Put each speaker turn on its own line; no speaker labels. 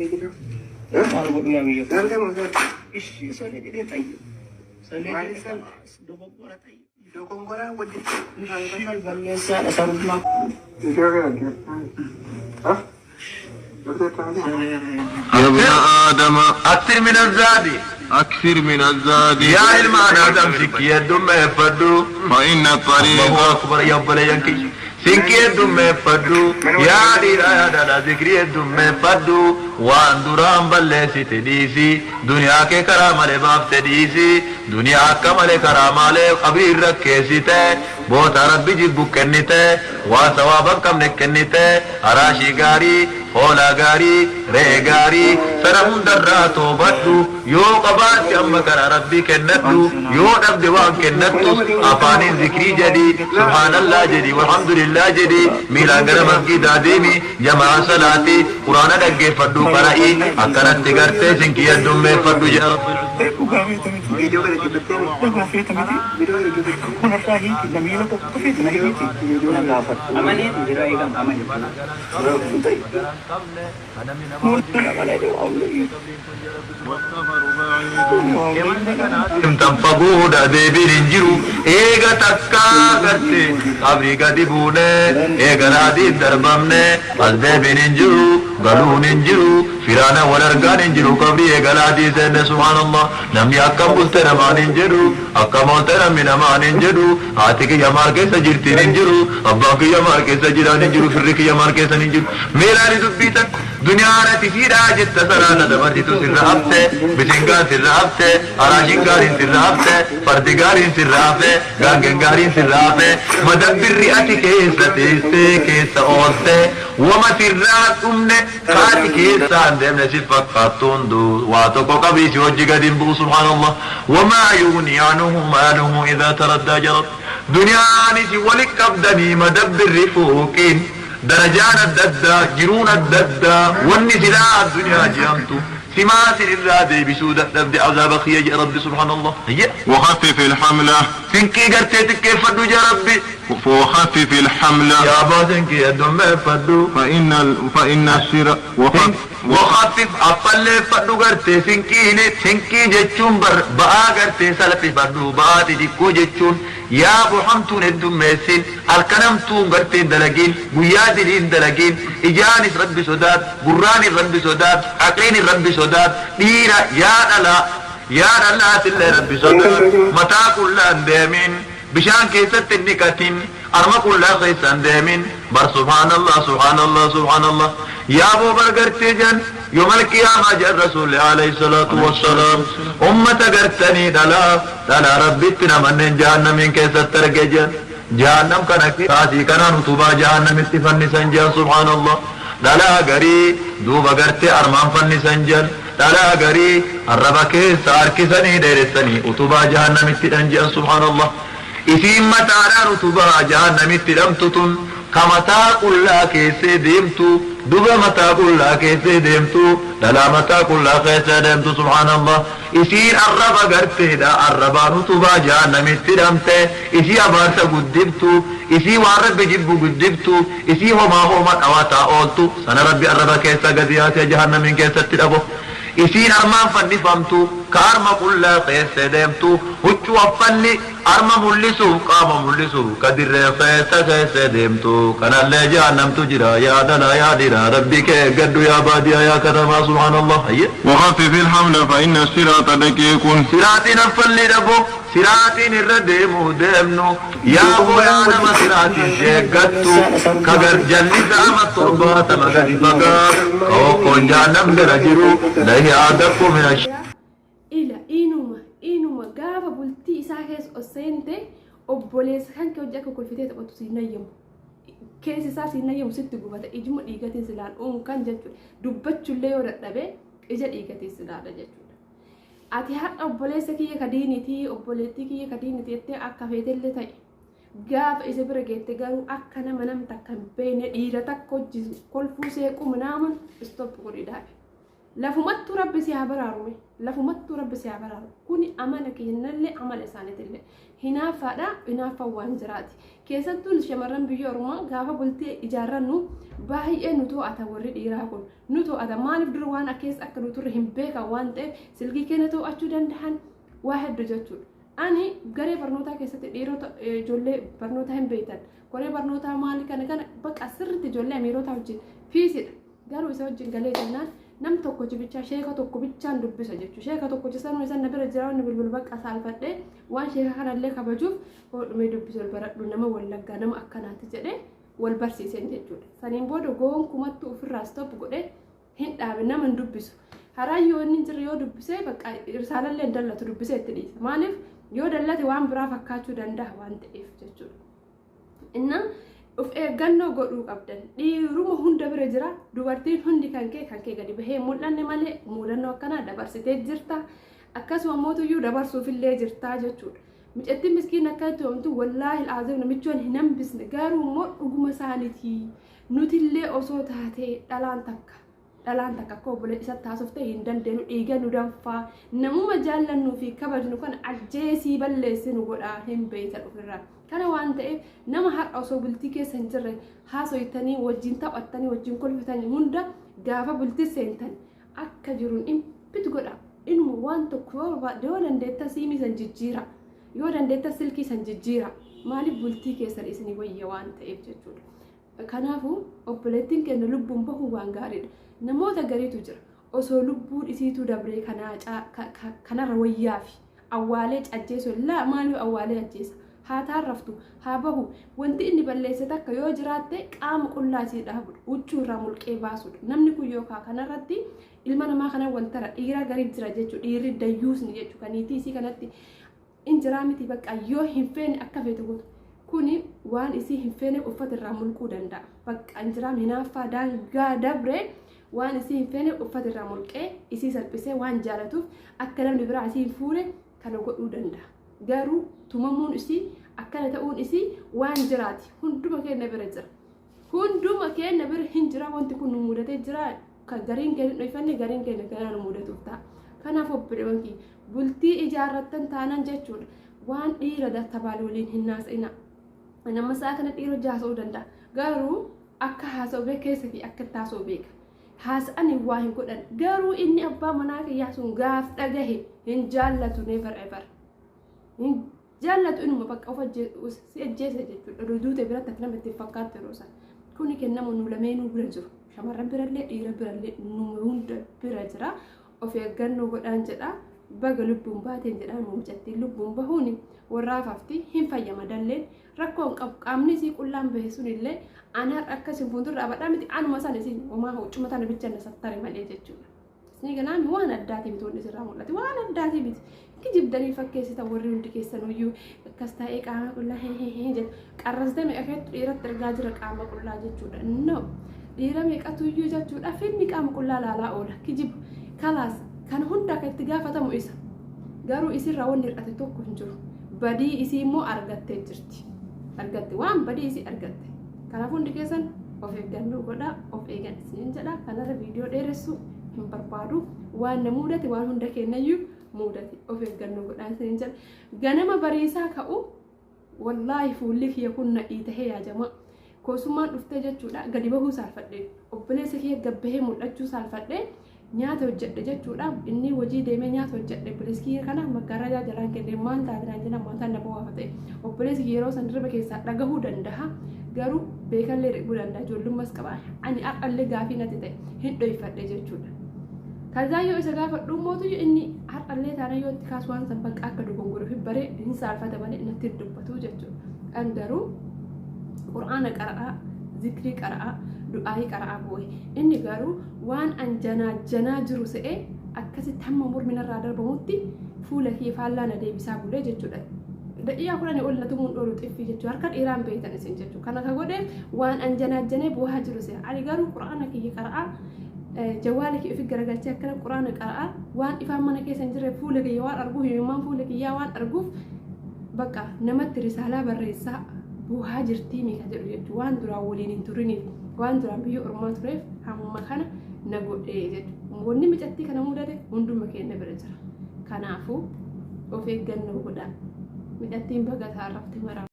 يا ابن آدم أكثر من الزاد يا علم أنا تمسك يدهم يفدوا فإن الطريق الله أكبر يبلي ينكي سنك يدهم يفدوا يا دير يا ذكر يدهم يفدوا وان درام بلسي تديسي دنيا کے کرام لباب تديسي دنيا كمال کرام لبابير رکھیسی تے بہت ربی جبو کنیتے وثوابا کم نکنیتے اراشی گاری فولا گاری رے گاری سرم دراتو بدو یو قبات ام کرا ربی کنتو یو نبد وان کنتو افانی ذکری جدی سبحان اللہ جدی والحمدللہ جدی میلا گرم کی دادیمی جمع صلاتی قرآن لگے فدو قرائی اکرت تگرتے سنکی ادم میں فدو جا تنفقوا دبي رنجرو ايغا تكا کرتے ابری گدی بونے ايغا نادي دربمنے دبي رنجرو غلو ننجرو فرانا ولرغا ننجرو قبري ايغا نادي زين سبحان الله نمي اكم بستر ما ننجرو اكم ولتر من ما ننجرو آتك يمار کے سجرتی ننجرو ابا کی يمار کے سجرا ننجرو فرق يمار کے سننجرو میرا ردبی تک دنیا رتی فی راجت سرانا دمرتی تو سر رابطے بسنگان سر رابطے اراشنگارین سر رابطے فردگارین سر رابطے گانگنگارین سر رابطے مدبر ریاتی کیسا تیستے کیسا اولتے وما سر رات امنے خاتی کیسا اندیمنے صفت خاتون دو واتو کو کبھی سوجی قدیم بو سبحان اللہ وما یونی عنہ مالہ اذا تردى جرب دنیا نسی ولک ابدنی مدبر رفوکین درجان الددا جرون الددا والنسلاء الدنيا جامتو سمات الرادي بسودة تبدي عذاب خيج ربي سبحان الله
وخفف الحملة
سنكي قرتيتك كيف فدو يا ربي
وخفف الحملة
يا با سنكي يدوم فدو
فإن السر
وخفف أقل فدو قرتي سنكي جتشون بقى قرتي سلفي فدو بقى تجيكو جتشون يا ابو حمتون الدميسين الكلمتون قرتين دلقين قيادين دلقين اجانس ربي سودات قراني ربي سودات عقلين ربي سودات ديرا يا لا تلا ربي سودات متى كل اندامين بشان كيست النكتين ارما كل خيس اندامين بر سبحان الله سبحان الله سبحان الله يا ابو برقرتي جن يوم القيامة جاء الرسول عليه الصلاة والسلام أمة قرتني دلا ربي تنمن جهنم من كيس الترقجن جهنم كان كاسي كان نطبا جهنم اتفن سنجن سبحان الله دلا قري دوبا قرتي أرمان فن سنجن دلا قري الربا كيس أركسني ديرسني أطبا جهنم اتنجن سبحان الله إثيم متعنا نطبا جهنم اتلمتتن كمتا قلا كيسي ديمتو دوبا متا كلا كيسي ديمتو دلا متا كلا كيسي ديمتو سبحان الله إسين الربا قرتي دا الربا نطبا جهنم اتلمتي إسي أبارسا قدبتو إسي وارب جبو قدبتو إسي هما أواتا أولتو سنة ربي الربا كيسا قدياتي جهنم من كيسا تلابو إسين أرمان فني فهمتو كارما كلا كيسي ديمتو هجو أفني أرما ملسو قام ملسو كدر فيسا كيسي ديمتو كان اللي جهنم تجرى يا دلا يا دلا ربي كي قد يا بادي يا كرما سبحان الله
وخفف الحمل فإن الصراط لك يكون
صراطنا فلي ربو صراطين الرديم ديمنو يا أبو يا نما صراطين شيقتو كبر جنة أما التربات مغدي فقار كوكو جانم درجرو لهي آدكو من
إلا إنما قاف بلتي إساكيس أسينتي أبوليس كان كوجاك كل فتاة أبو تسينيم كيس إساسينيم ست قبات إجمع إيقاتي سلال كان جاتو دبتشو اللي ورد إجا إيقاتي سلال جاتو ati hadha obboleessa kiyya kadiiniti obboleettii kiyya kadiiniti jettee akka feetellee ta'e gaafa isa bira geette garuu akka nama namta kan beene dhiira takka hojjisu kolfuu seequ minaamun stop godhi dhaabe lafumattu rabbi si habararume lafumattu rabbi si habararu kuni amala keennalle amala isaanitille hinaafa waan jiraati keessattuu shamarran biyya Oromoo gaafa bultee ijaarrannu baay'ee nu to'ata warri dhiiraa kun nu to'ata maaliif dur waan akkees akka nu turre hin beeka waan ta'eef silkii keenya to'achuu danda'an waa hedduu jechuudha. Ani garee barnootaa keessatti dhiirota ijoollee barnootaa hin beektan koree barnootaa maali kana bakka sirriitti ijoollee amiirota wajjin fiisidha garuu isa wajjin galee jennaan nam tokko bichaa sheeka tokko bichaan dubbisa jechuudha. Sheeka tokko jisan isa nabira jiraanni bilbil bakka saalfadhee waan sheeka kanallee kabajuuf hodhumee dubbisuu baradhu nama wallaggaa nama akkanaatti jedhee wal barsiisen jechuudha. Saniin booda gonkumattu ofirraa stop godhee hin dhaabe nama hin dubbisu. Haraayyoo inni jirre yoo dubbisee bakka irsaalallee dallatu dubbisee itti dhiisa. Maaliif yoo dallate waan biraa fakkaachuu danda'a waan ta'eef jechuudha. Inna of eeggannoo godhuu qabdan dhiiruma hunda bira jira dubartiin hundi kan kee gadi bahee mul'anne malee mudannoo akkanaa dabarsitee jirta akkasuma mootuyyuu dabarsuufillee jirta jechuudha. Micettiin miskiin akka ta'umtu wallaahi al'aazim namichoon hin hambisne garuu immoo dhuguma isaaniiti nutillee osoo taatee dhalaan takka akka obboleessa isa taasifte hin dandeenyu dhiiga nu danfaa namuma jaallannuu fi kabajnu kan ajjeesii balleessinu godhaa hin beeytan ofirraa. Kana waan ta'eef nama har'a osoo bultii keessa hin jirre haasoytanii wajjin taphattanii wajjin kolfitanii hunda gaafa bultii seentan akka jiruun dhimpitu godha. Inuma waan tokko yoo dandeetta siimii san jijjiira yoo dandeetta silkii san jijjiira maaliif bultii keessan isinii wayya waan ta'eef jechuudha. Kanaafuu obboleettiin keenya lubbuun bahuu waan gaariidha. Namoota gariitu jira osoo lubbuun isiituu dabree kanarra wayyaa fi awwaalee ajjeesu laa maaliif awwaalee ajjeesa haa taarraftu haa bahu wanti inni balleesse takka yoo jiraatte qaama qullaa isii dhaabu huccuu irraa mulqee baasudha. Namni kun yookaan kanarratti ilma namaa kana wantara dhiira garii jira jechuudha. Dhiirri dayyuusni jechuudha. Kaniitii isii kanatti injiraa miti bakka yoo hin feene akka feetu gootu. Kuni waan isii hin feene uffata irraa mulquu danda'a. Bakka injiraa hinaaffaa daangaa dabree waan isii hin feene uffata irraa mulqee isii salphisee waan jaalatuuf akka namni biraa isii hin fuune kana godhuu danda'a. Garuu tumamuun isii akkana ta'uun isii waan jiraati. Hunduma keenya bira jira. Hunduma keenya bira hin jira wanti kun nu mudatee jira. Kan gariin keenya dho'ifanne gariin keenya ganaa nu mudatuuf ta'a. Kanaaf obboleewwan bultii ijaarrattan taanan jechuudha. Waan dhiira dattabaal waliin hin naasa'ina. Nama isaa kana dhiira haasa'uu danda'a. Garuu akka haasa'u keessa fi akka taasoo beeka. Haasa'anii waa hin godhan. Garuu inni abbaa manaa kiyyaa sun gaaf dhagahe hin jaallatu never ever. Hin jaallatu inuma bakka of ajjeese jechuudha. Duute biratti akka namatti fakkaatu yeroo isaan. Kuni kennamu nu lameenuu bira jiru. Shamarran birallee dhiira birallee nu hunda bira jira. Of eeggannoo godhaan jedha. Baga lubbuun baateen jedhaan mucattiin lubbuun bahuuni warraafafti hin fayyama dalleen rakkoon qaamni isii qullaan bahe sunillee ana akkasiin fuuldura abadhaa miti anuma sana isin homaa huccuma tana bicha na sattare malee jechuudha. Isni ganaami waan addaatii miti wanti sirraa mul'ate waan addaatii miti kijibdanii fakkeessita warri hundi keessanuyyuu akkas taa'ee qaama qullaa jedhu qarrastee meeqa keetu dhiiratti ergaa jira qaama qullaa jechuudha. No dhiira meeqatuyyuu jechuudha filmi qaama qullaa laalaa oola kijib kalaas kan hunda akka itti gaafatamu isa garuu isirraa wanni hir'ate tokko hin jiru. Badii isii immoo argattee jirti. Argatte waan badii isii argatte. Kanaaf hundi keessan of eeggannoo godhaa of eegan isin jedha. Kanarra viidiyoo dheeressu hin barbaadu waan na mudate waan hunda kennayyuu mudate of eeggannoo godhaa isin jedha. Ganama bariisaa ka'u wallaahi fuulli kiyya kun na'ii tahee yaajama. Koosummaan dhuftee jechuudha gadi bahuu saalfadhee obboleessa kiyya gabbahee mul'achuu saalfadhee nyaata hojjedhe jechuudha. Inni hojii deemee nyaata hojjedhe obboleessi kana maggaarraa jalaan kennee maal taa'an jennaan maal ta'an nama waafate obboleessi yeroo san dirba keessaa dhagahuu danda'a garuu beekallee dhiquu danda'a ijoollummas qaba. Ani aqallee gaafii natti ta'e hin dhoyfadhe jechuudha. Kazaa yoo isa gaafadhu mootu inni har'allee taana yoo itti kaasu waan san bakka akka dogongoruu fi baree hin saalfata malee natti dubbatu jechuudha. An garuu qur'aana qara'aa zikrii qara'aa du'aayii qara'aa boo'e inni garuu waan an janaa jiru se'ee akkasitti hamma morminarraa darbamutti fuula kiyya faallaa na deebisaa bulee jechuudha. Da'iyaa kudhanii ol na tumuun dhoolu xiffii jechuudha. Harka dhiiraan beektan isin jechuudha. Kana ka godhe waan an janaa bu'aa jiru se'a. Ani garuu qura'aana kiyya qara'aa jawaala kiyya ofi garagalchee akkana qura'aana qara'aa waan ifaan mana keessa hin jirre fuula kiyya waan arguuf hiyyummaan fuula kiyyaa waan arguuf bakka namatti risaalaa barreessaa bu'aa jirtii miika jedhu jechuudha. Waan duraan waliin hin turiniif waan duraan biyya ormaa tureef hamma kana na godhee jechuudha. wanni micatti kana mudate hunduma keenya bira jira kanaafuu of eeggannoo godhaa midhattiin bagataa rafte maraa